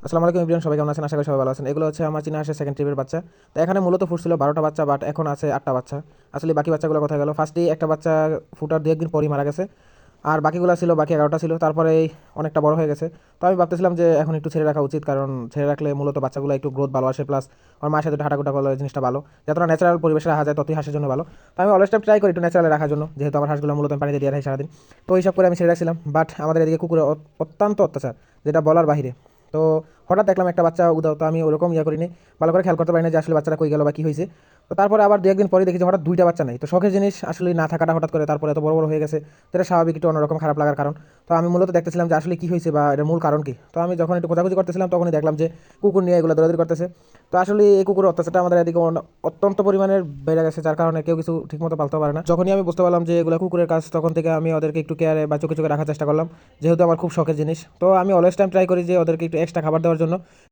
আসসালামু আলাইকুম এভরিওয়ান, সবাই কেমন আছেন? আশা করি সবাই ভালো আছেন। এগুলো হচ্ছে আমার চীনা হাঁসের সেকেন্ড ট্রিপের বাচ্চা। তো এখানে মূলত ফুটছিল 12টা বাচ্চা, বাট এখন আছে 8টা বাচ্চা। আসলে বাকি বাচ্চাগুলো কোথায় গেল? ফার্স্টেই একটা বাচ্চা ফুটার দু একদিন পরই মারা গেছে, আর বাকিগুলো ছিল, বাকি 11টা ছিল। তারপরে অনেকটা বড় হয়ে গেছে। তো আমি ভাবতেছিলাম যে এখন একটু ছেড়ে রাখা উচিত, কারণ ছেড়ে রাখলে মূলত বাচ্চাগুলো একটু গ্রোথ ভালো আসে, প্লাস আমার মায়ের সাথে একটু হাঁটাকুটা করলে জিনিসটা ভালো। যতটা ন্যাচারাল পরিবেশে রাখা যায় ততই হাঁসের জন্য ভালো। তো আমি অলওয়েজ টাইম ট্রাই করি একটু ন্যাচারালে রাখার জন্য, যেহেতু আমার হাঁসগুলো মূলত আমি পানিতে দিয়ে রাখি সারাদিন। তো হিসাব করে আমি ছেড়ে রাখছিলাম, বাট আমাদের এদিকে কুকুরের অত্যন্ত অত্যাচার, যেটা বলার বাইরে। তো হঠাৎ দেখলাম একটা বাচ্চা উদাও, তো আমি ওরকম করিনি, ভালো করে খেয়াল করতে পারি না যে আসলে বাচ্চাটা কই গেল বা কী হয়েছে। তো তারপরে আবার দু একদিন পরে দেখি যে হঠাৎ দুইটা বাচ্চা নেই। তো শখের জিনিস আসলে না থাকাটা হঠাৎ করে তারপরে এত বড় বড় হয়ে গেছে, যেটা স্বাভাবিক একটু অন্যরকম খারাপ লাগার কারণ। তো আমি মূলত দেখতেছিলাম যে আসলে কী হয়েছে বা এটার মূল কারণ কী। তো আমি যখন একটু খোঁজাখুঁজি করতেছিলাম তখনই দেখলাম যে কুকুর নিয়ে এগুলো দৌড়াদৌড়ি করতেছে। তো আসলে এই কুকুরের অত্যাচারটা আমাদের এদিকে অত্যন্ত পরিমাণে বেড়ে গেছে, যার কারণে কেউ কিছু ঠিকমতো পালতে পারে না। যখনই আমি বুঝতে পারলাম যে এগুলো কুকুরের কাজ, তখন থেকে আমি ওদেরকে একটু কেয়ারে বা চোখে চোখে রাখার চেষ্টা করলাম, যেহেতু আমার খুব শখের জিনিস। তো আমি অলওয়েজ টাইম ট্রাই করি যে ওদেরকে একটু এক্সট্রা খাবার দেওয়ার জন্য।